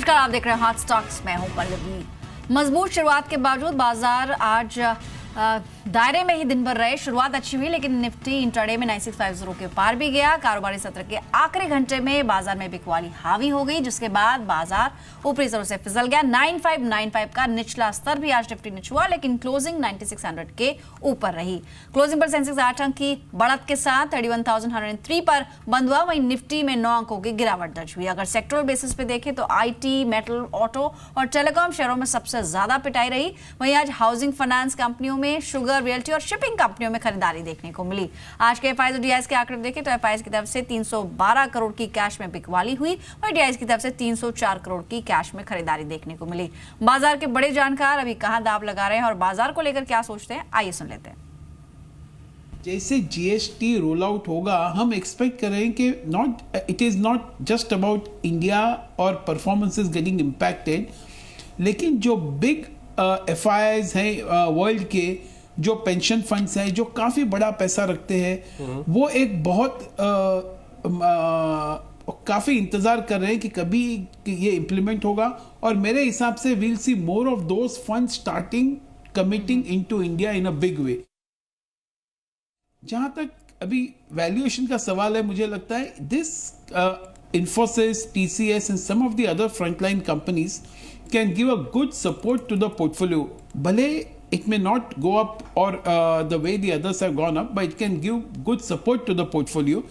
नमस्कार, आप देख रहे हैं हॉट स्टॉक्स। मैं हूं पल्लवी। मजबूत शुरुआत के बावजूद बाजार आज दायरे में ही दिन भर रहे। शुरुआत अच्छी हुई लेकिन निफ्टी इंट्राडे में 9650 के पार भी गया। कारोबारी सत्र के आखिरी घंटे में बाजार में बिकवाली हावी हो गई, जिसके बाद बाजार ऊपरी जोर से फिसल गया। 9595 का निचला स्तर भी आज निफ्टी ने छुआ, लेकिन क्लोजिंग 9600 के ऊपर रही। क्लोजिंग पर सेंसेक्स 8 अंक की बढ़त के साथ 31,103 पर बंद हुआ। वहीं निफ्टी में 9 अंकों की गिरावट दर्ज हुई। अगर सेक्टरल बेसिस पे देखें तो आईटी, मेटल, ऑटो और टेलीकॉम शेयरों में सबसे ज्यादा पिटाई रही। वहीं आज हाउसिंग फाइनेंस कंपनियों में, शुगर, रियल्टी और शिपिंग कंपनियों में खरीदारी देखने को मिली। आज के एफआईआई और डीआईएस के आंकड़े देखें तो एफआईआई की तरफ से 312 करोड़ की कैश में बिकवाली हुई और डीआईएस की तरफ से 304 करोड़ की कैश में खरीदारी देखने को मिली। बाजार के बड़े जानकार अभी कहां दाव लगा रहे हैं और बाजार को लेकर क्या सोचते हैं, आइए सुन लेते हैं। जैसे जीएसटी रोल आउट होगा, हम एक्सपेक्ट कर रहे हैं कि it is not just about India और परफॉर्मेंसेस गेटिंग इम्पैक्टेड, लेकिन जो बिग एफआईआईज हैं वर्ल्ड के, जो पेंशन फंड्स हैं, जो काफ़ी बड़ा पैसा रखते हैं, वो एक बहुत काफ़ी इंतज़ार कर रहे हैं कि कभी ये इम्प्लीमेंट होगा। और मेरे हिसाब से we'll see more of those funds starting committing into India in a big way. जहाँ तक अभी वैल्यूएशन का सवाल है, मुझे लगता है this Infosys, TCS and some of the other frontline companies can give a good support to the portfolio. भले it may not go up or the way the others have gone up, but it can give good support to the portfolio.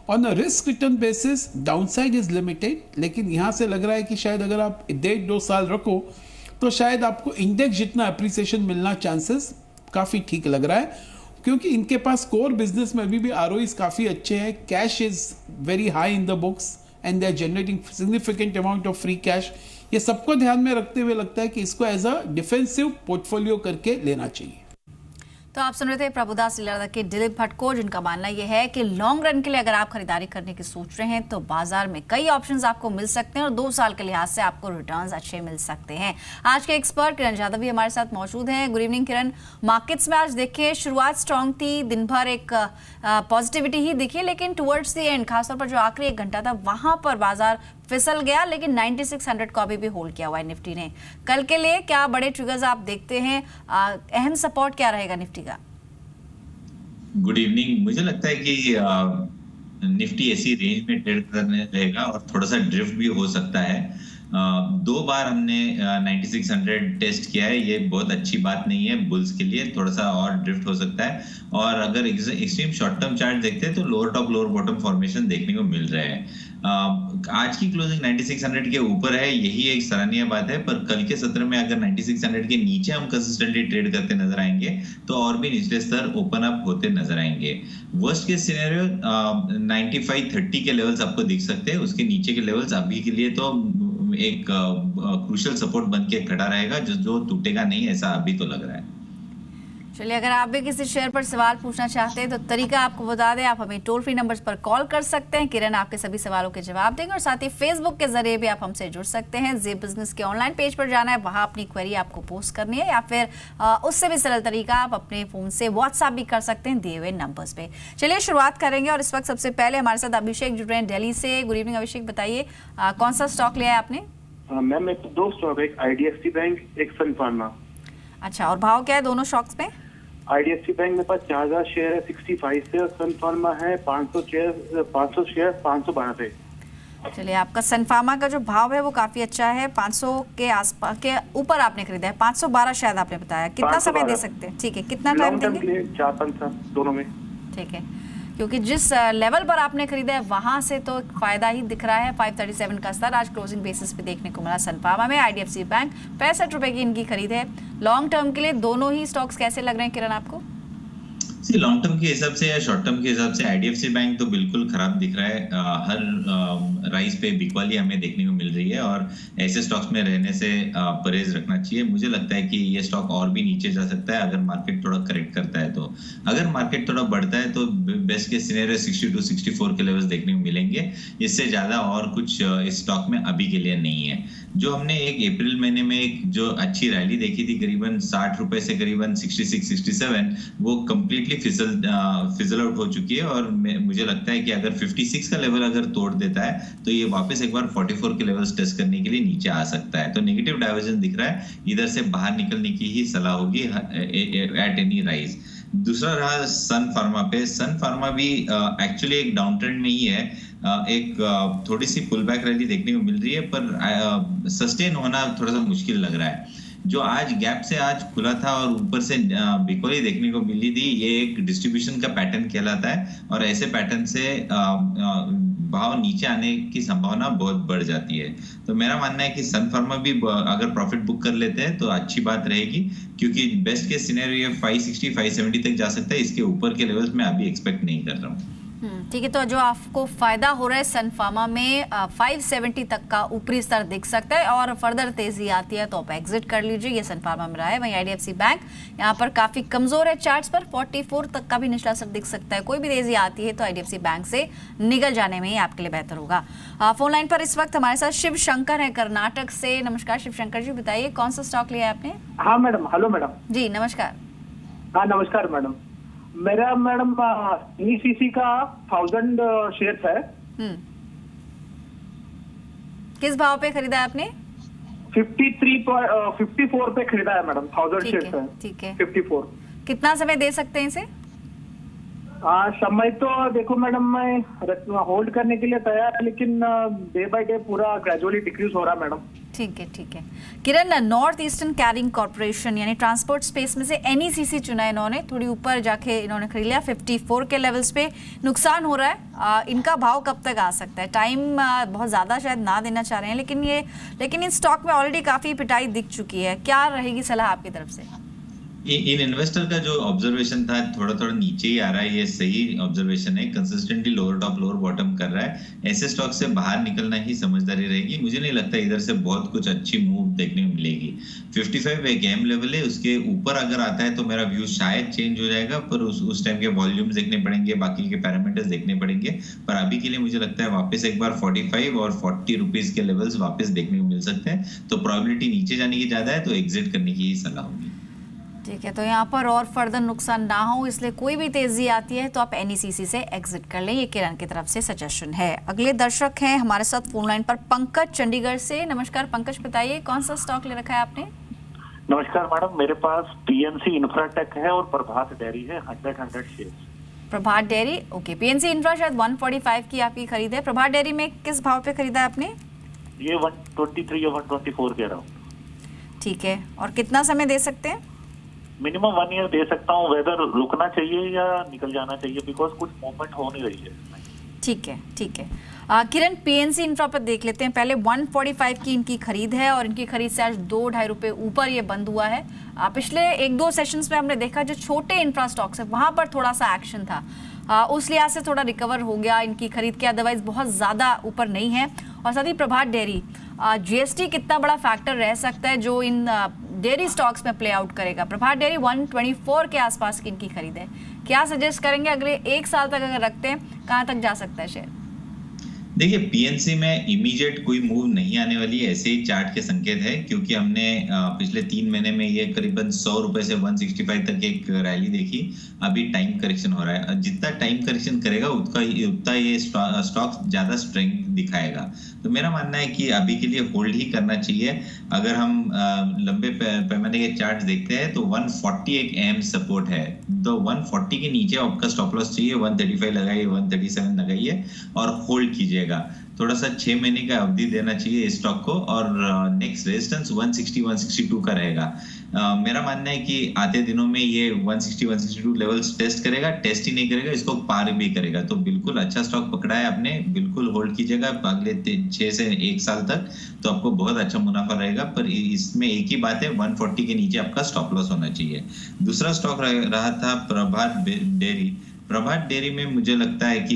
On a risk return basis, downside is limited, लेकिन यहाँ से लग रहा है कि शायद अगर आप 1.5-2 साल रखो तो शायद आपको इंडेक्स जितना अप्रिसिएशन मिलना चांसेस काफ़ी ठीक लग रहा है, क्योंकि इनके पास कोर बिजनेस में अभी भी आरओईज काफ़ी अच्छे हैं। Cash is very high in the books and they are generating significant amount of free cash. ये सबको ध्यान में रखते हुए लगता है कि इसको एज अ डिफेंसिव पोर्टफोलियो करके लेना चाहिए। तो आप सुन रहे थे प्रभुदास लीलावती के दिलीप भट्ट को, जिनका मानना यह है कि लॉन्ग रन के लिए अगर आप खरीदारी करने की सोच रहे हैं तो बाजार में कई ऑप्शंस आपको मिल सकते हैं और 2 साल के लिहाज से आपको रिटर्न्स अच्छे मिल सकते हैं। आज के एक्सपर्ट किरण यादव भी हमारे साथ मौजूद हैं। गुड इवनिंग किरण। मार्केट्स में आज देखिए शुरुआत स्ट्रॉन्ग थी, दिन भर एक पॉजिटिविटी ही दिखी, लेकिन टुवर्ड्स द एंड, खासतौर पर जो आखिरी 1 घंटा था वहां पर बाजार फिसल गया, लेकिन 9600 को अभी भी होल्ड किया हुआ है निफ्टी ने। कल के लिए क्या बड़े ट्रिगर्स आप देखते हैं? अहम सपोर्ट क्या रहेगा निफ्टी का? Good evening. मुझे लगता है कि निफ्टी ऐसी रेंज में ट्रेड करने रहेगा और थोड़ा सा ड्रिफ्ट भी हो सकता है। 2 बार हमने 9600 टेस्ट किया है, ये बहुत अच्छी बात नहीं है बुल्स के लिए, थोड़ा सा और ड्रिफ्ट हो सकता है। और अगर एक्सट्रीम शॉर्ट टर्म चार्ट देखते हैं तो lower top lower bottom formation देखने को मिल रहा है। आज की क्लोजिंग 9600 के ऊपर है, यही एक सराहनीय बात है, पर कल के सत्र में अगर 9600 के नीचे हम कंसिस्टेंटली ट्रेड करते नजर आएंगे तो और भी निचले स्तर ओपन अप होते नजर आएंगे। वर्स्ट केस सिनेरियो 9530 के लेवल्स आपको दिख सकते हैं, उसके नीचे के लेवल्स अभी के लिए तो एक क्रूशियल सपोर्ट बन के खड़ा रहेगा, जो टूटेगा नहीं, ऐसा अभी तो लग रहा है। चलिए, अगर आप भी किसी शेयर पर सवाल पूछना चाहते हैं तो तरीका आपको बता दें, आप हमें टोल फ्री नंबर्स पर कॉल कर सकते हैं। किरण आपके सभी सवालों के जवाब देंगे और साथ ही फेसबुक के जरिए भी आप हमसे जुड़ सकते हैं। जी बिजनेस के ऑनलाइन पेज पर जाना है, वहां अपनी क्वेरी आपको पोस्ट करनी है, या फिर उससे भी सरल तरीका आप अपने फोन से व्हाट्सएप भी कर सकते हैं दिए हुए नंबर्स पे। चलिए शुरुआत करेंगे और इस वक्त सबसे पहले हमारे साथ अभिषेक जुड़ रहे हैं दिल्ली से। गुड इवनिंग अभिषेक, बताइए कौन सा स्टॉक लिया है आपने? मैम, 2 स्टॉक है, एक आईडीएफसी बैंक, एक सन फार्मा। अच्छा, और भाव क्या है दोनों स्टॉक्स में? आईडीएफसी बैंक मेरे पास 4000 शेयर है 65 से, और सन फार्मा है 500 शेयर 512 से। चलिए, आपका सन फार्मा का जो भाव है वो काफी अच्छा है, 500 के आसपास के ऊपर आपने खरीदा है, 512 शायद आपने बताया। कितना समय दे सकते हैं? ठीक है, कितना टाइम देंगे? 4-5 साल दोनों में। ठीक है, क्योंकि जिस लेवल पर आपने खरीदा है वहां से तो फायदा ही दिख रहा है। 537 का स्तर आज क्लोजिंग बेसिस पे देखने को मिला सन फार्मा में। आईडीएफसी बैंक 65 रुपए की इनकी खरीद है। लॉन्ग टर्म के लिए दोनों ही स्टॉक्स कैसे लग रहे हैं किरण आपको? लॉन्ग टर्म के हिसाब से या शॉर्ट टर्म के हिसाब से आईडीएफसी बैंक तो बिल्कुल खराब दिख रहा है। हर राइज पे बिकवाली हमें देखने को मिल रही है और ऐसे स्टॉक्स में रहने से परहेज रखना चाहिए। मुझे लगता है कि ये स्टॉक और भी नीचे जा सकता है अगर मार्केट थोड़ा करेक्ट करता है तो। अगर मार्केट थोड़ा बढ़ता है तो बेस्ट केस सिनेरियो 62-64 के लेवल्स देखने को मिलेंगे। इससे ज्यादा और कुछ इस स्टॉक में अभी के लिए नहीं है। जो हमने एक अप्रैल महीने में एक जो अच्छी रैली देखी थी करीबन 60 रुपए से करीबन 66-67, वो कंप्लीटली कंप्लीटली फिजल आउट हो चुकी है और मुझे लगता है कि अगर 56 का लेवल अगर तोड़ देता है तो ये वापस एक बार 44 के लेवल्स टेस्ट करने के लिए नीचे आ सकता है। तो नेगेटिव डाइवर्जन दिख रहा है, इधर से बाहर निकलने की ही सलाह होगी एट एनी राइज। दूसरा रहा सन फार्मा पे। सन फार्मा भी एक्चुअली एक डाउन ट्रेंड में ही है, एक थोड़ी सी पुल बैक रैली देखने को मिल रही है, पर सस्टेन होना थोड़ा सा मुश्किल लग रहा है। जो आज गैप से आज खुला था और ऊपर से बिकोली देखने को मिली थी, ये एक डिस्ट्रीब्यूशन का पैटर्न कहलाता है और ऐसे पैटर्न से भाव नीचे आने की संभावना बहुत बढ़ जाती है। तो मेरा मानना है कि सन फार्मा भी अगर प्रॉफिट बुक कर लेते हैं तो अच्छी बात रहेगी, क्योंकि बेस्ट केस सिनेरियो 560 570 तक जा सकता है। इसके ऊपर के लेवल्स मैं अभी एक्सपेक्ट नहीं कर रहा हूँ। ठीक है, तो जो आपको फायदा हो रहा है सन फार्मा में 570 तक का ऊपरी स्तर दिख सकता है और फर्दर तेजी आती है तो आप एग्जिट कर लीजिए। ये सन फार्मा में रहा है। वहीं आईडीएफसी बैंक यहाँ पर काफी कमजोर है, चार्ट्स पर 44 तक का भी निचला स्तर दिख सकता है। कोई भी तेजी आती है तो आईडीएफसी बैंक से निकल जाने में ही आपके लिए बेहतर होगा। फोन लाइन पर इस वक्त हमारे साथ शिव शंकर है कर्नाटक से। नमस्कार शिव शंकर जी, बताइए कौन सा स्टॉक लिया है आपने? हाँ मैडम, हेलो मैडम जी नमस्कार। हाँ नमस्कार मैडम, मेरा मैडम ईसीसी का 1000 शेयर्स है। किस भाव पे खरीदा है आपने? 54 पे खरीदा है मैडम, 1000 शेयर्स है। ठीक है, 54। कितना समय दे सकते हैं इसे? समय तो देखो मैडम, मैं होल्ड करने के लिए तैयार है, लेकिन डे बाय डे पूरा ग्रेजुअली डिक्रीज हो रहा है मैडम। ठीक है ठीक है। किरण, नॉर्थ ईस्टर्न कैरिंग कॉर्पोरेशन यानी ट्रांसपोर्ट स्पेस में से एनईसीसी चुना इन्होंने, थोड़ी ऊपर जाके इन्होंने खरीद लिया। 54 के लेवल्स पे नुकसान हो रहा है। इनका भाव कब तक आ सकता है? टाइम बहुत ज़्यादा शायद ना देना चाह रहे हैं, लेकिन इस स्टॉक में ऑलरेडी काफ़ी पिटाई दिख चुकी है। क्या रहेगी सलाह आपकी तरफ से? इन इन्वेस्टर का जो ऑब्जर्वेशन था थोड़ा थोड़ा नीचे ही आ रहा है, ये सही ऑब्जर्वेशन है। Consistently lower top lower bottom कर रहा है। ऐसे स्टॉक से बाहर निकलना ही समझदारी रहेगी। मुझे नहीं लगता इधर से बहुत कुछ अच्छी मूव देखने को मिलेगी। 55 एक अहम लेवल है, उसके ऊपर अगर आता है तो मेरा व्यू शायद चेंज हो जाएगा, पर उस टाइम के वॉल्यूम्स देखने पड़ेंगे, बाकी के पैरामीटर्स देखने पड़ेंगे। पर अभी के लिए मुझे लगता है वापस एक बार 45 और 40 रुपीज के लेवल्स वापस देखने को मिल सकते हैं। तो प्रोबेबिलिटी नीचे जाने की ज्यादा है, तो एग्जिट करने की ही सलाह होगी। ठीक है, तो यहाँ पर और फर्दर नुकसान ना हो इसलिए कोई भी तेजी आती है तो आप एनईसीसी से एग्जिट कर लें। ये किरण की तरफ से सजेशन है। अगले दर्शक हैं हमारे साथ फोन लाइन पर पंकज चंडीगढ़ से। नमस्कार पंकज, बताइए कौन सा स्टॉक ले रखा है आपने? नमस्कार मैडम, मेरे पास पीएनसी इंफ्राटेक है और प्रभात डेयरी है, 100 शेयर्स। प्रभात डेयरी, ओके। पीएनसी इंफ्रा शायद 145 की आपकी खरीद है। प्रभात डेयरी में किस भाव पे खरीदा है आपने? ये 123 या 124 कह रहा हूँ। ठीक है, और कितना समय दे सकते हैं? मिनिमम 1 ईयर दे सकता हूँ। वेदर रुकना चाहिए या निकल जाना चाहिए, बिकॉज कुछ मूवमेंट हो नहीं रही है। ठीक है ठीक है। किरण, पीएनसी इंफ्रा पर देख लेते हैं। पहले 145 की इनकी खरीद है और इनकी खरीद से आज 2-2.5 रुपए ऊपर ये बंद हुआ है। पिछले 1-2 सेशंस में हमने देखा जो छोटे इंफ्रा स्टॉक्स है वहां पर थोड़ा सा एक्शन था, उस लिहाज से थोड़ा रिकवर हो गया इनकी खरीद के, अदरवाइज बहुत ज्यादा ऊपर नहीं है। और साथ ही प्रभात डेयरी, जीएसटी कितना बड़ा फैक्टर रह सकता है जो इन डेयरी स्टॉक्स में प्ले आउट करेगा? प्रभात डेयरी 124 के आसपास की इनकी खरीद है। क्या सजेस्ट करेंगे अगले 1 साल तक अगर रखते हैं कहां तक जा सकता है शेयर? देखिए, पीएनसी में इमीडिएट कोई मूव नहीं आने वाली है, ऐसे ही चार्ट के संकेत है, क्योंकि हमने पिछले 3 महीने में ये करीबन 100 रुपए से 165 तक एक रैली देखी। अभी टाइम करेक्शन हो रहा है। जितना टाइम करेक्शन करेगा उतना ये स्टॉक ज्यादा स्ट्रेंथ दिखाएगा। तो मेरा मानना है कि अभी के लिए होल्ड ही करना चाहिए। अगर हम लंबे पैमाने के चार्ट देखते हैं तो 140 एक अहम सपोर्ट है। तो 140 के नीचे आपका स्टॉप लॉस चाहिए, 135 लगाइए, 137 लगाइए और होल्ड कीजिएगा। थोड़ा सा 6 महीने का अवधि देना चाहिए इस स्टॉक को, और नेक्स्ट रेजिस्टेंस 160-162 का रहेगा। मेरा मानना है कि आते दिनों में ये 160-162 लेवल्स टेस्ट करेगा, टेस्ट ही नहीं करेगा, इसको पार भी करेगा। तो बिल्कुल अच्छा स्टॉक पकड़ा है आपने, बिल्कुल होल्ड कीजिएगा अगले 6 से 1 साल तक, तो आपको बहुत अच्छा मुनाफा रहेगा। पर इसमें एक ही बात है, 140 के नीचे आपका स्टॉप लॉस होना चाहिए। दूसरा स्टॉक रहा था प्रभात डेयरी। प्रभात डेयरी में मुझे लगता है कि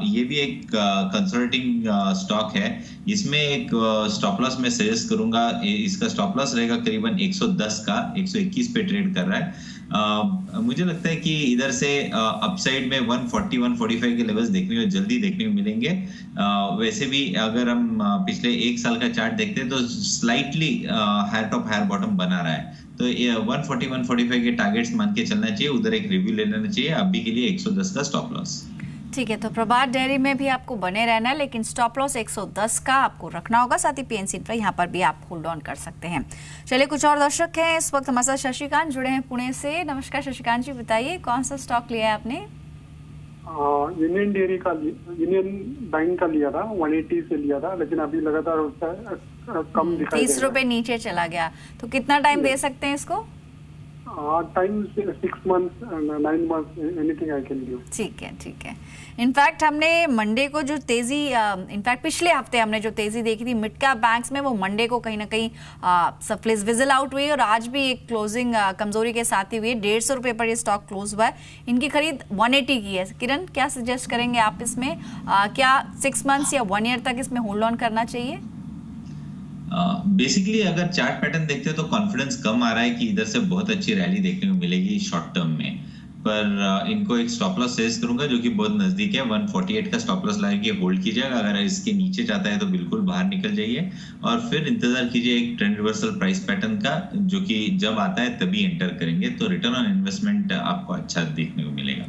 ये भी एक कंसल्टिंग स्टॉक है। इसमें एक स्टॉप लॉस मैं सजेस्ट करूंगा, इसका स्टॉप लॉस रहेगा करीबन 110 का, 121 पे ट्रेड कर रहा है। मुझे लगता है कि इधर से अपसाइड में 140-145 के लेवल्स जल्दी देखने को मिलेंगे। वैसे भी अगर हम पिछले एक साल का चार्ट देखते हैं तो slightly higher top higher bottom बना रहा है, तो 140-145 के टारगेट्स मान के चलना चाहिए, उधर एक रिव्यू ले लेना चाहिए। अभी के लिए 110 का स्टॉप लॉस। ठीक है, तो प्रभात डेयरी में भी आपको बने रहना है, लेकिन स्टॉप लॉस 110 का आपको रखना होगा। साथ ही पीएनसी पर यहाँ पर भी आप होल्ड ऑन कर सकते हैं। चलिए, कुछ और दर्शक हैं इस वक्त हमारे साथ। शशिकांत जुड़े हैं पुणे से। नमस्कार शशिकांत जी, बताइए कौन सा स्टॉक लिया है आपने? यूनियन डेयरी का, यूनियन बैंक का लिया था, 180 से लिया था, लेकिन अभी लगातार उसका कम दिखाई 30 रुपए नीचे चला गया, तो कितना टाइम दे सकते हैं इसको? Time 6 months 9 months, anything I can give. ठीक है, ठीक है। इनफैक्ट हमने मंडे को जो तेजी, इनफैक्ट पिछले हफ्ते हमने जो तेजी देखी थी मिड कैप बैंक्स में, वो मंडे को कहीं ना कहीं सप्लाइज विजिल आउट हुई और आज भी एक क्लोजिंग कमजोरी के साथ ही हुई है। 150 रुपए पर ये स्टॉक क्लोज हुआ है। इनकी खरीद 180 की है। किरण, क्या सजेस्ट करेंगे आप इसमें? क्या 6 months या 1 year तक इसमें होल्ड ऑन करना चाहिए? बेसिकली अगर चार्ट पैटर्न देखते हैं तो कॉन्फिडेंस कम आ रहा है कि इधर से बहुत अच्छी रैली देखने को मिलेगी शॉर्ट टर्म में, पर इनको एक स्टॉप लॉस सजेस्ट करूंगा जो कि बहुत नजदीक है। 148 का स्टॉप लॉस लगा के होल्ड कीजिएगा। अगर इसके नीचे जाता है तो बिल्कुल बाहर निकल जाइए और फिर इंतजार कीजिए एक ट्रेंड रिवर्सल प्राइस पैटर्न का, जो कि जब आता है तभी एंटर करेंगे, तो रिटर्न ऑन इन्वेस्टमेंट आपको अच्छा देखने को मिलेगा।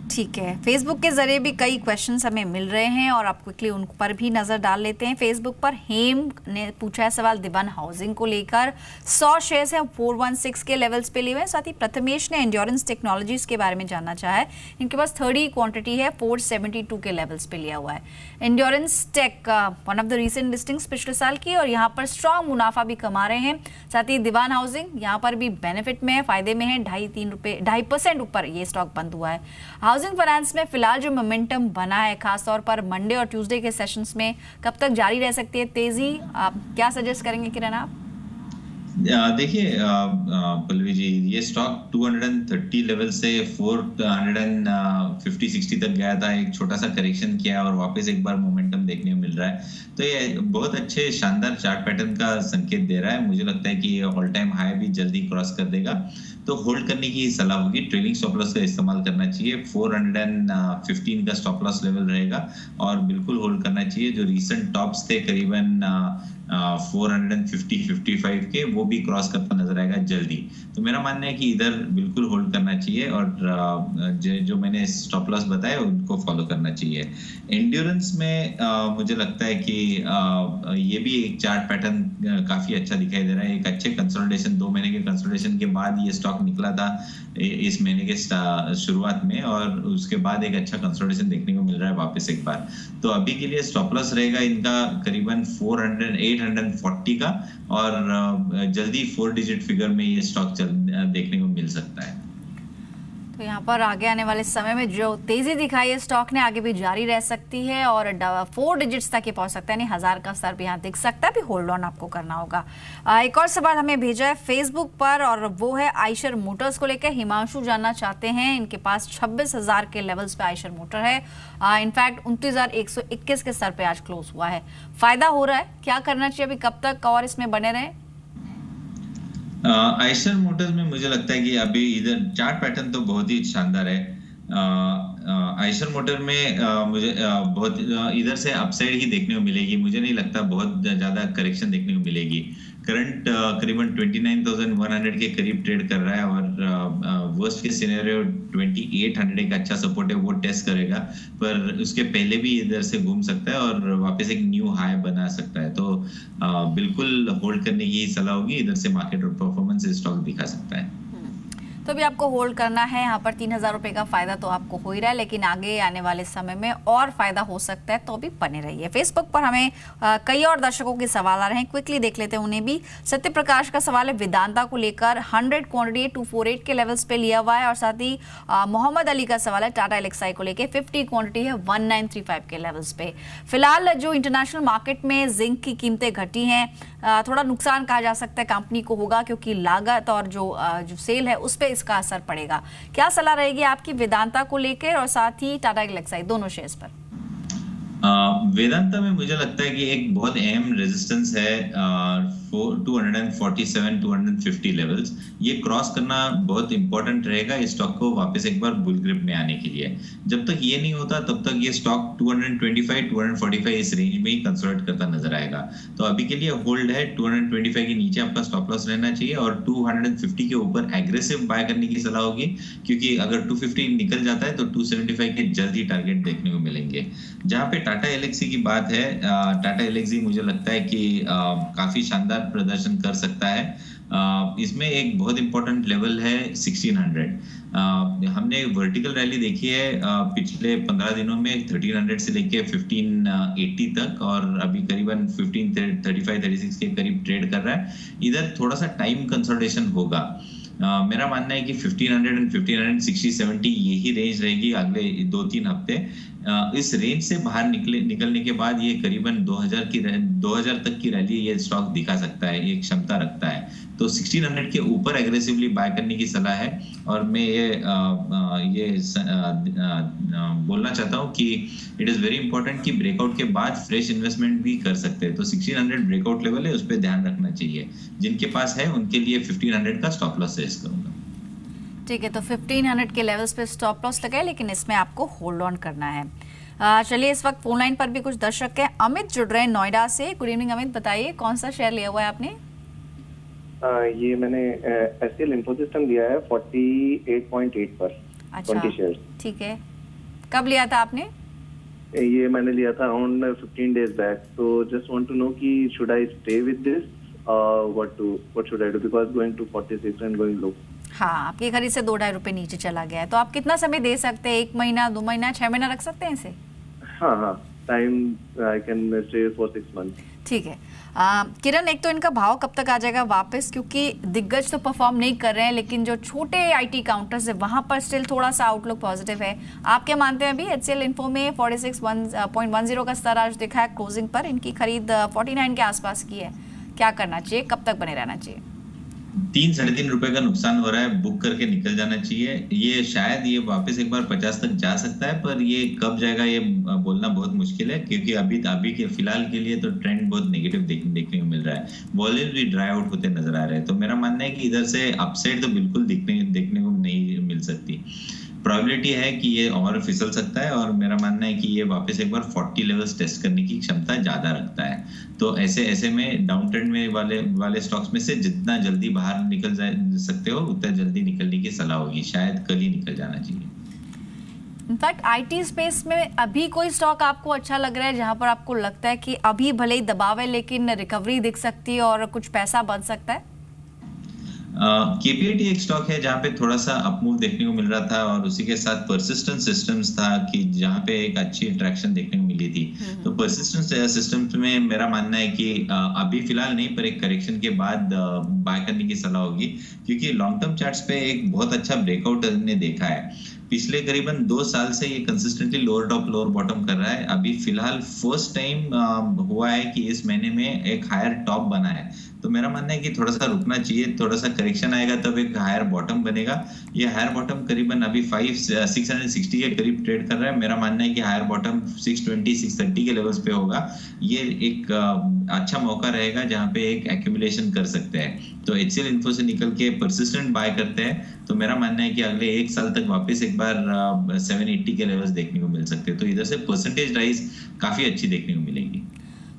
ठीक है, फेसबुक के जरिए भी कई क्वेश्चंस हमें मिल रहे हैं और आप क्विकली उन पर भी नजर डाल लेते हैं। फेसबुक पर हेम ने पूछा है सवाल दिवान हाउसिंग को लेकर। 100 शेयर्स हैं 416 के लेवल्स पे लिए हुए हैं। साथ ही प्रथमेश ने एंड्योरेंस टेक्नोलॉजीज के बारे में जानना चाहा है। इनके पास 30 क्वांटिटी है, 472 के लेवल्स पे लिया हुआ है। Endurance Tech one of the recent listings पिछले साल की, और यहाँ पर स्ट्रॉन्ग मुनाफा भी कमा रहे हैं। साथ ही दिवान हाउसिंग यहाँ पर भी बेनिफिट में है, फायदे में है। 2.5% ऊपर ये स्टॉक बंद हुआ है। हाउसिंग फाइनेंस में फिलहाल जो मोमेंटम बना है, खासतौर पर मंडे और ट्यूसडे के सेशंस में, कब तक जारी रह सकती है तेजी? आप क्या सजेस्ट करेंगे किरण आप? देखिए पल्लवी जी, ये स्टॉक 230 लेवल से 450-60 तक गया था, एक छोटा सा करेक्शन किया और वापस एक बार मोमेंटम देखने को मिल रहा है, तो ये बहुत अच्छे शानदार चार्ट पैटर्न का संकेत दे रहा है। मुझे लगता है कि ये ऑल टाइम हाई भी जल्दी क्रॉस कर देगा, तो होल्ड करने की सलाह होगी। ट्रेलिंग स्टॉप लॉस का इस्तेमाल करना चाहिए। 415 का स्टॉप लॉस लेवल रहेगा और बिल्कुल होल्ड करना चाहिए। जो रीसेंट टॉप्स थे करीबन 450-55 के, वो भी क्रॉस करता नजर आएगा जल्दी, तो मेरा मानना है कि इधर बिल्कुल होल्ड करना चाहिए और जो मैंने स्टॉप लॉस बताया उनको फॉलो करना चाहिए। एंड्योरेंस में मुझे लगता है कि ये भी एक चार्ट पैटर्न काफी अच्छा दिखाई दे रहा है। एक अच्छे कंसोलिडेशन, 2 महीने के कंसोलिडेशन के बाद ये स्टॉक निकला था इस महीने के शुरुआत में, और उसके बाद एक अच्छा कंसोलिडेशन देखने को मिल रहा है वापस एक बार। तो अभी के लिए स्टॉप लॉस रहेगा इनका करीबन 840 का, और जल्दी 4 डिजिट फिगर में ये स्टॉक देखने को मिल सकता है। तो यहाँ पर आगे आने वाले समय में जो तेजी दिखाई है स्टॉक ने, आगे भी जारी रह सकती है और 4 डिजिट्स तक ये पहुंच सकता है, यानी 1000 का स्तर भी यहाँ दिख सकता है। भी होल्ड ऑन आपको करना होगा। एक और सवाल हमें भेजा है फेसबुक पर, और वो है आइशर मोटर्स को लेकर। हिमांशु जानना चाहते हैं, इनके पास 26,000 के लेवल्स पे आइशर मोटर है। इनफैक्ट 29,121 के स्तर पे आज क्लोज हुआ है। फायदा हो रहा है, क्या करना चाहिए अभी, कब तक और इसमें बने रहे? आइशर मोटर्स में मुझे लगता है कि अभी इधर चार्ट पैटर्न तो बहुत ही शानदार है। आइशर मोटर में मुझे बहुत इधर से अपसाइड ही देखने को मिलेगी। मुझे नहीं लगता बहुत ज्यादा करेक्शन देखने को मिलेगी। करंट करीबन 29,100 के करीब ट्रेड कर रहा है और वर्स्ट के सिनेरियो 2800 एक अच्छा सपोर्ट है, वो टेस्ट करेगा, पर उसके पहले भी इधर से घूम सकता है और वापस एक न्यू हाई बना सकता है। तो बिल्कुल होल्ड करने की सलाह होगी। इधर से मार्केट और परफॉर्मेंस स्टॉक दिखा सकता है। तो भी आपको होल्ड करना है। यहाँ पर 3,000 रुपए का फायदा तो आपको हो ही रहा है, लेकिन आगे आने वाले समय में और फायदा हो सकता है, तो भी बने रहिए। फेसबुक पर हमें कई और दर्शकों के सवाल आ रहे हैं, क्विकली देख लेते हैं उन्हें भी। सत्य प्रकाश का सवाल है वेदांता को लेकर। 100 क्वांटिटी 248 के लेवल्स पे लिया हुआ है, और साथ ही मोहम्मद अली का सवाल है टाटा एलेक्साई को लेकर। 50 क्वांटिटी है 1935 के लेवल्स पे। फिलहाल जो इंटरनेशनल मार्केट में जिंक की कीमतें घटी हैं, थोड़ा नुकसान कहा जा सकता है कंपनी को होगा, क्योंकि लागत और जो सेल है उस पर इसका असर पड़ेगा। क्या सलाह रहेगी आपकी वेदांता को लेकर और साथ ही टाटा एलेक्साई दोनों शेयर्स पर? वेदांता में मुझे लगता है कि एक बहुत अहम रेजिस्टेंस है 247 250 लेवल्स। ये क्रॉस करना बहुत इंपॉर्टेंट रहेगा इस स्टॉक को वापस एक बार बुल ग्रिप में आने के लिए। जब तक ये नहीं होता तब तक ये स्टॉक 225 245 इस रेंज में ही कंसोलिडेट करता नजर आएगा। तो अभी के लिए होल्ड है, 225 के नीचे आपका स्टॉप लॉस रहना चाहिए और 250 के ऊपर एग्रेसिव बाय करने की सलाह होगी, क्योंकि अगर 250 निकल जाता है तो 275 के जल्द ही टारगेट देखने को मिलेंगे। जहां पे टाटा एलेक्सी की बात है, टाटा एलेक्सी मुझे लगता है कि काफी शानदार प्रदर्शन कर सकता है। इसमें एक बहुत इंपॉर्टेंट लेवल है 1600। हमने वर्टिकल रैली देखी है पिछले 15 दिनों में 1300 से लेके 1580 तक, और अभी करीबन 1535-36 के करीब ट्रेड कर रहा है। इधर थोड़ा सा टाइम कंसोलिडेशन होगा। मेरा मानना है कि 1500 and 1560-70 यही रेंज रहेगी अगले 2-3 हफ्ते। इस रेंज से बाहर निकलने के बाद ये करीबन 2000 तक की रैली ये स्टॉक दिखा सकता है, ये क्षमता रखता है। तो 1600 के ऊपर एग्रेसिवली बाय करने की सलाह है। और मैं ये बोलना चाहता हूँ कि इट इज वेरी इंपॉर्टेंट कि ब्रेकआउट के बाद फ्रेश इन्वेस्टमेंट भी कर सकते हैं। तो 1600 ब्रेकआउट लेवल है, उस पर ध्यान रखना चाहिए। जिनके पास है उनके लिए 1500 का स्टॉप लॉस सजेस्ट करूंगा। ठीक है, तो 1500 के लेवल्स पे स्टॉप लॉस लगाए, लेकिन इसमें आपको होल्ड ऑन करना है। चलिए, इस वक्त फोन लाइन पर भी कुछ दर्शक हैं। अमित जुड़ रहे हैं नोएडा से। गुड इवनिंग अमित, बताइए कौन सा शेयर लिया हुआ है आपने? ये मैंने एचसीएल इन्फोसिस्टम लिया है 48.8 पर। अच्छा, 20 शेयर्स। ठीक है, कब लिया था आपने? ये मैंने लिया था अराउंड 15 डेज बैक। तो जस्ट वांट टू नो कि should I stay with this what should I do, because going to 46 and going low. हाँ, आपकी खरीद से 2-2.5 रुपए नीचे चला गया है, तो आप कितना समय दे सकते हैं? 1 महीना, 2 महीना, 6 महीना रख सकते हैं इसे? हाँ, time I can stay for 6 month. ठीक है। किरण, एक तो इनका भाव कब तक आ जाएगा वापस, क्योंकि दिग्गज तो परफॉर्म नहीं कर रहे हैं, लेकिन जो छोटे आईटी काउंटर्स है वहां पर स्टिल थोड़ा सा आउटलुक पॉजिटिव है। आप क्या मानते हैं? अभी एचसीएल इन्फो में 46.10 का स्तर आज दिखा है क्लोजिंग पर। इनकी खरीद 49 के आसपास की है। क्या करना चाहिए, कब तक बने रहना चाहिए? 3-3.5 रुपए का नुकसान हो रहा है, बुक करके निकल जाना चाहिए। ये शायद ये वापस एक बार 50 तक जा सकता है, पर ये कब जाएगा ये बोलना बहुत मुश्किल है, क्योंकि अभी के फिलहाल के लिए तो ट्रेंड बहुत नेगेटिव देखने को मिल रहा है। वॉल्यूम भी ड्राई आउट होते नजर आ रहे हैं। तो मेरा मानना है कि इधर से अपसाइड तो बिल्कुल देखने को नहीं मिल सकती। प्रोबेबिलिटी है कि ये और फिसल सकता है, और मेरा मानना है कि ये वापस एक बार 40 लेवल्स टेस्ट करने की क्षमता ज्यादा रखता है। तो ऐसे में डाउन ट्रेंड में वाले स्टॉक्स में से जितना जल्दी बाहर निकल सकते हो उतना जल्दी निकलने की सलाह होगी। शायद कल ही निकल जाना चाहिए। इनफैक्ट आईटी स्पेस में अभी कोई स्टॉक आपको अच्छा लग रहा है जहां पर आपको लगता है कि अभी भले ही दबाव है लेकिन रिकवरी दिख सकती है और कुछ पैसा बन सकता है? केपीआईटी एक स्टॉक है जहां पे थोड़ा सा अपमूव देखने को मिल रहा था, और उसी के साथ परसिस्टेंट सिस्टम्स था कि जहां पे एक अच्छी इंट्रैक्शन देखने को मिली थी। तो परसिस्टेंट सिस्टम्स में मेरा मानना है कि अभी फिलहाल नहीं, पर एक करेक्शन के बाद बाय करने की सलाह होगी, क्योंकि लॉन्ग टर्म चार्ट्स पे एक बहुत अच्छा ब्रेकआउट हमने देखा है। पिछले करीबन 2 साल से ये consistently lower top lower bottom कर रहा है। अभी फिलहाल फर्स्ट टाइम हुआ है कि इस महीने में एक हायर टॉप बना है। तो मेरा मानना है कि थोड़ा सा रुकना चाहिए, थोड़ा सा करेक्शन आएगा तब एक हायर बॉटम बनेगा। ये हायर बॉटम करीबन अभी 660 के करीब ट्रेड कर रहा है। मेरा मानना है कि हायर बॉटम 620-630 के लेवल्स पे होगा। ये एक अच्छा मौका रहेगा जहां पे एक एक्यूमुलेशन कर सकते हैं। तो एचसीएल इन्फो से निकल के परसिस्टेंट बाय करते हैं तो मेरा मानना है कि अगले 1 साल तक वापस एक बार 780 के लेवल्स देखने को मिल सकते हैं। तो इधर से परसेंटेज राइज काफी अच्छी देखने को मिलेगी।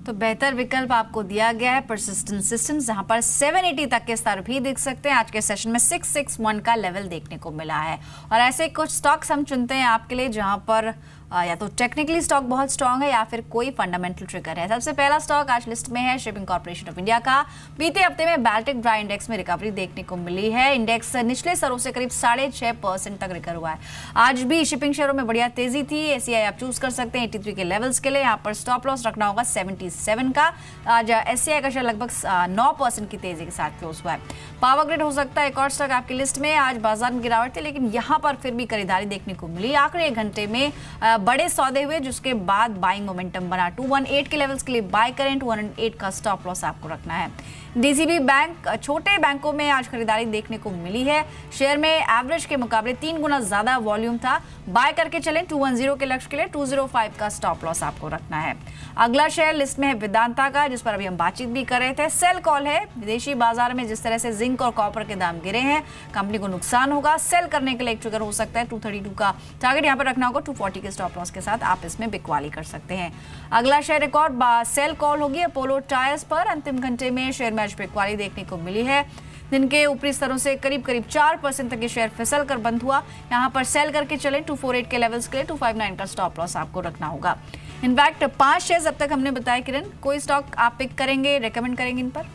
तो बेहतर विकल्प आपको दिया गया है परसिस्टेंट सिस्टम्स, जहां पर 780 तक के स्तर भी दिख सकते हैं। आज के सेशन में 661 का लेवल देखने को मिला है। और ऐसे कुछ स्टॉक्स हम चुनते हैं आपके लिए जहां पर या तो टेक्निकली स्टॉक बहुत स्ट्रांग है या फिर कोई फंडामेंटल ट्रिगर है। सबसे पहला स्टॉक आज लिस्ट में है शिपिंग कॉर्पोरेशन ऑफ इंडिया का। बीते हफ्ते में बाल्टिक ड्राई इंडेक्स में रिकवरी देखने को मिली है। इंडेक्स निचले स्तरों से करीब 6.5% तक रिकवर हुआ है। आज भी शिपिंग शेयरों में बढ़िया तेजी थी। एसीआई आप चूज कर सकते हैं 83 के लेवल्स के लिए। यहाँ पर स्टॉप लॉस रखना होगा 77 का। आज एसीआई का शेयर लगभग 9% की तेजी के साथ क्लोज हुआ है। पावर ग्रिड हो सकता है एक और स्टॉक आपकी लिस्ट में। आज बाजार में गिरावट थी लेकिन यहाँ पर फिर भी खरीदारी देखने को मिली। आखिरी 1 घंटे में बड़े सौदे हुए जिसके बाद बाइंग मोमेंटम बना। 218 के लेवल्स के लिए बाय करें, 208 का स्टॉप लॉस आपको रखना है। डीसीबी बैंक छोटे बैंकों में आज खरीदारी देखने को मिली है। शेयर में एवरेज के मुकाबले 3 गुना ज्यादा वॉल्यूम था। बाय करके चलें, 210 के लक्ष्य के लिए 205 का स्टॉप लॉस आपको रखना है। अगला शेयर लिस्ट में है वेदांता का, जिस पर अभी हम बातचीत भी कर रहे थे। सेल कॉल है। विदेशी बाजार में जिस तरह से जिंक और कॉपर के दाम गिरे हैं, कंपनी को नुकसान होगा। सेल करने के लिए एक ट्रिगर हो सकता है। 232 का टारगेट यहाँ पर रखना होगा। 240 के स्टॉप लॉस के साथ आप इसमें बिकवाली कर सकते हैं। अगला शेयर एक और सेल कॉल होगी अपोलो टायर्स पर। अंतिम घंटे में शेयर में आज बिकवाली देखने को मिली है। दिन के ऊपरी स्तरों से करीब 4% तक ये शेयर फिसल कर बंद हुआ। यहाँ पर सेल करके चलें, 248 के लेवल्स के लिए 259 का स्टॉप लॉस आपको रखना होगा। इनफैक्ट 5 शेयर्स अब तक हमने बताया। किरण, कोई स्टॉक आप पिक करेंगे, रेकमेंड करेंगे इन पर?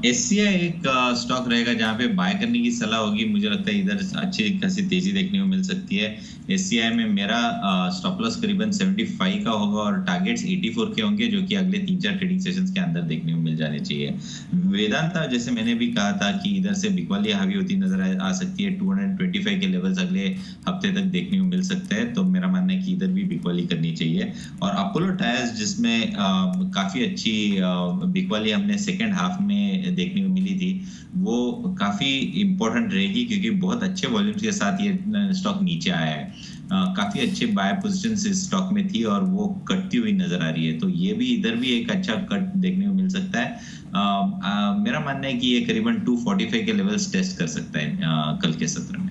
एससीआई एक स्टॉक रहेगा जहां पे बाय करने की सलाह होगी। मुझे लगता है इधर अच्छी खासी तेजी देखने को मिल सकती है। एससीआई में मेरा स्टॉप लॉस करीबन 75 का होगा और टारगेट्स 84 के होंगे, जो कि अगले 3-4 ट्रेडिंग सेशंस के अंदर देखने को मिल जाने चाहिए। वेदांता, जैसे मैंने भी कहा था कि इधर से बिकवाली हावी होती नजर आ सकती है। 225 के लेवल्स अगले हफ्ते तक देखने को मिल सकते हैं, तो मेरा मानना है कि इधर भी बिकवाली करनी चाहिए। और अपोलो टायर्स, जिसमें काफी अच्छी बिकवाली हमने सेकेंड हाफ में देखने को मिली थी, वो काफी इंपॉर्टेंट रहेगी क्योंकि बहुत अच्छे वॉल्यूम्स के साथ ये स्टॉक नीचे आया है। काफी अच्छे बाय पोजीशंस इस स्टॉक में थी और वो कटती हुई नजर आ रही है, तो ये भी इधर भी एक अच्छा कट देखने को मिल सकता है। मेरा मानना है कि ये करीबन 245 के लेवल्स टेस्ट कर सकता है कल के सत्र में।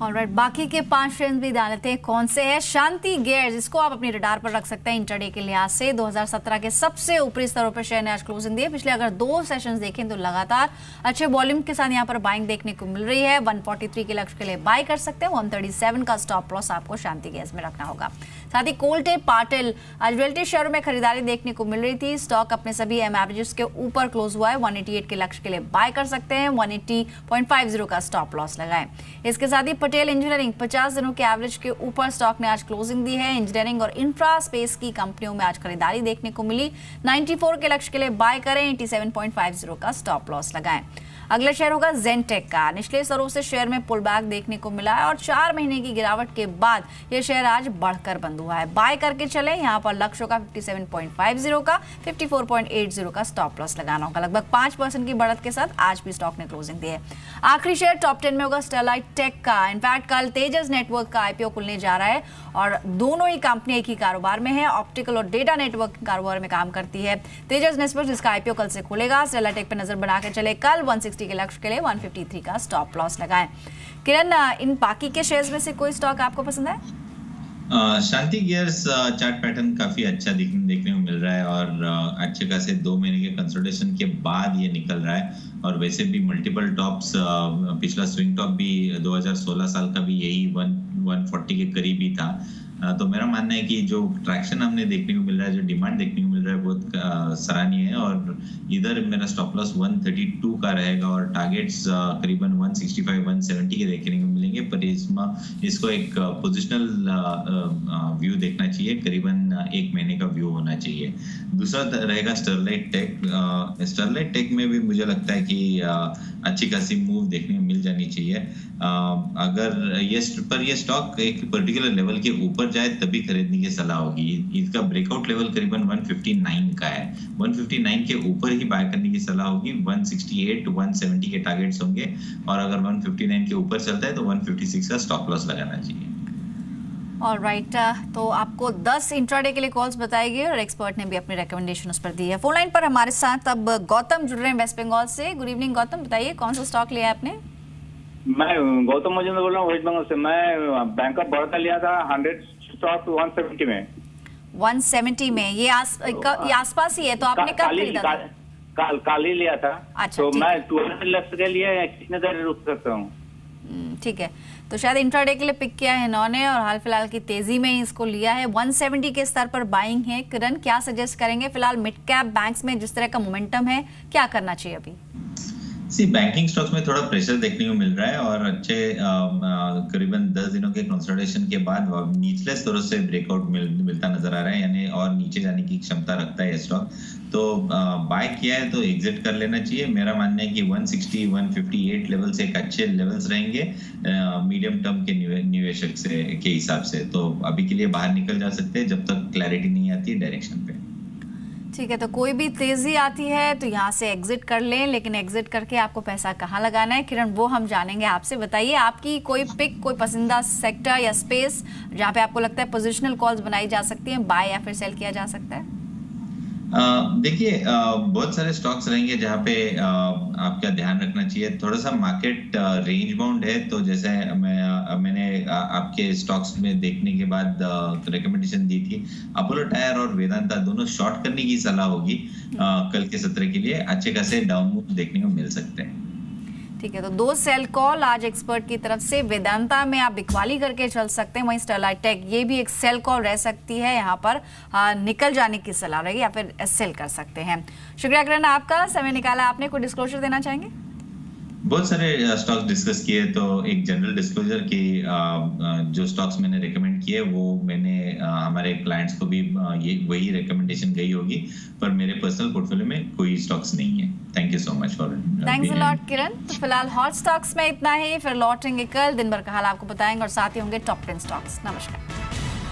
ऑलराइट, बाकी के 5 शेयर भी जान लेते हैं कौन से हैं। शांति गेयर्स, इसको आप अपनी रडार पर रख सकते हैं इंटरडे के लिहाज से। 2017 के सबसे ऊपरी स्तरों पर शेयर ने आज क्लोजिंग दी है। पिछले अगर 2 सेशंस देखें तो लगातार अच्छे वॉल्यूम के साथ यहाँ पर बाइंग देखने को मिल रही है। 143 के लक्ष्य के लिए बाय कर सकते हैं। 137 का स्टॉप लॉस आपको शांति गेयर्स में रखना होगा। साथ ही कोल्टे पाटिल, आज रियल्टी शेयरों में खरीदारी देखने को मिल रही थी। स्टॉक अपने सभी एवरेजेस के ऊपर क्लोज हुआ है। 188 के लक्ष्य के लिए बाय कर सकते हैं। 180.50 का स्टॉप लॉस लगाएं। इसके साथ ही पटेल इंजीनियरिंग 50 दिनों के एवरेज के ऊपर स्टॉक ने आज क्लोजिंग दी है। इंजीनियरिंग और इंफ्रा स्पेस की कंपनियों में आज खरीदारी देखने को मिली। 94 के लक्ष्य के लिए बाय करें। 87.50 का स्टॉप लॉस लगाएं। अगला शेयर होगा जेनटेक का। निचले स्तरों से शेयर में पुल बैक देखने को मिला है और 4 महीने की गिरावट के बाद यह शेयर आज बढ़कर बंद हुआ है। बाय करके चले, यहाँ पर लक्ष्य का 57.50 का, 54.80 का स्टॉप लॉस लगाना होगा। लगभग 5% की बढ़त के साथ आज भी स्टॉक ने क्लोजिंग दी है। आखिरी शेयर टॉप 10 में होगा स्टरलाइट टेक का। इनफैक्ट कल तेजस नेटवर्क का आईपीओ खुलने जा रहा है और दोनों ही कंपनी एक ही कारोबार में है। ऑप्टिकल और डेटा नेटवर्क कारोबार में काम करती है तेजस नेटवर्क, जिसका आईपीओ कल से खुलेगा। स्टरलाइट टेक पर नजर बना के चले, कल 160 के लक्ष्य के लिए 153 का स्टॉप लॉस लगाएं। किरण, इन बाकी के शेयर्स में से कोई स्टॉक आपको पसंद है? शांति गियर्स चार्ट पैटर्न काफी अच्छा देखने को मिल रहा है और अच्छे खासे 2 महीने के कंसोलिडेशन के बाद ये निकल रहा है। और वैसे भी मल्टीपल टॉप्स, पिछला स्विंग टॉप भी 2016 साल का भी यही 140 के करीब ही था। तो मेरा मानना है कि जो ट्रैक्शन हमने देखने को मिल रहा है, जो डिमांड देखने को मिल रहा है, बहुत सराहनीय है। और इधर मेरा स्टॉप लॉस 132 का रहेगा और टारगेट्स करीबन 165-170 के देखने को मिलेंगे। पर इसको एक पोजिशनल व्यू देखना चाहिए, करीबन 1 महीने का व्यू होना चाहिए। दूसरा रहेगा स्टरलाइट टेक। स्टरलाइट टेक में भी मुझे लगता है कि अच्छी खासी मूव देखने को मिल जानी चाहिए। अगर ये स्टॉक एक पर्टिकुलर लेवल के ऊपर जाए तभी खरीदने की सलाह होगी। इसका ब्रेकआउट लेवल करीबन 159 का है। 159 के ऊपर ही बाय करने की सलाह होगी। 168-170 के टारगेट्स होंगे और अगर 159 के ऊपर चलता है तो 156 का स्टॉप लॉस लगाना चाहिए। ऑलराइट, तो आपको 10 इंट्राडे के लिए कॉल्स बताई गई और एक्सपर्ट ने भी अपनी रिकमेंडेशन उस पर दी है। फोन लाइन पर हमारे साथ अब गौतम जुड़ रहे हैं वेस्ट बंगाल से। गुड इवनिंग गौतम, बताइए कौन सा स्टॉक लिया आपने? मैं गौतम मजूमदार बोल रहा हूँ वेस्ट बंगाल से। मैं बैंक ऑफ बड़ौदा लिया था 100 स्टॉक 170 में। 170 में ये आसपास ही है, तो आपने कब खरीदा था? काल ही लिया था। अच्छा, तो मैं 200 लक्ष्य के लिए कितने देर रुक सकता हूँ? ठीक है, तो शायद इंट्राडे के लिए पिक किया है इन्होंने और हाल फिलहाल की तेजी में ही इसको लिया है। 170 के स्तर पर बाइंग है। किरण, क्या सजेस्ट करेंगे फिलहाल मिड कैप बैंक्स में जिस तरह का मोमेंटम है, क्या करना चाहिए अभी? बैंकिंग स्टॉक्स में थोड़ा प्रेशर देखने को मिल रहा है और अच्छे करीबन 10 दिनों के कंसोलिडेशन के बाद निचले स्तरों से ब्रेकआउट मिलता नजर आ रहा है, यानी और नीचे जाने की क्षमता रखता है स्टॉक। तो बाय किया है तो एग्जिट कर लेना चाहिए। मेरा मानना है कि 160 158 लेवल्स एक अच्छे लेवल्स रहेंगे मीडियम टर्म के निवेशक से के हिसाब से। तो अभी के लिए बाहर निकल जा सकते हैं जब तक क्लैरिटी नहीं आती डायरेक्शन पे। ठीक है, तो कोई भी तेजी आती है तो यहाँ से एग्जिट कर लें, लेकिन एग्जिट करके आपको पैसा कहाँ लगाना है किरण, वो हम जानेंगे आपसे। बताइए आपकी कोई पिक, कोई पसंदीदा सेक्टर या स्पेस जहाँ पे आपको लगता है पोजिशनल कॉल्स बनाई जा सकती हैं, बाय या फिर सेल किया जा सकता है? देखिए बहुत सारे स्टॉक्स रहेंगे जहाँ पे आपका ध्यान रखना चाहिए। थोड़ा सा मार्केट रेंज बाउंड है, तो जैसे मैंने आपके स्टॉक्स में देखने के बाद रिकमेंडेशन दी थी, अपोलो टायर और वेदांता दोनों शॉर्ट करने की सलाह होगी कल के सत्र के लिए। अच्छे खासे डाउन मूव देखने को मिल सकते हैं। ठीक है, तो 2 सेल कॉल आज एक्सपर्ट की तरफ से। वेदांता में आप बिकवाली करके चल सकते हैं, वहीं स्टरलाइट टेक ये भी एक सेल कॉल रह सकती है, यहाँ पर निकल जाने की सलाह रहेगी या फिर सेल कर सकते हैं। शुक्रिया किरण, आपका समय निकाला आपने। कोई डिस्क्लोजर देना चाहेंगे? बहुत सारे स्टॉक्स डिस्कस किए, तो एक जनरल डिस्क्लोजर की जो स्टॉक्स मैंने रिकमेंड किए वो मैंने हमारे क्लाइंट्स को भी ये वही रिकमेंडेशन गई होगी, पर मेरे पर्सनल पोर्टफोलियो में कोई स्टॉक्स नहीं है। Thank you so much for thanks a lot Kiran. तो फिलहाल हॉट स्टॉक्स में इतना ही, फिर लौटेंगे कल, दिन भर का हाल आपको बताएंगे और साथ ही होंगे टॉप 10 स्टॉक्स। नमस्कार।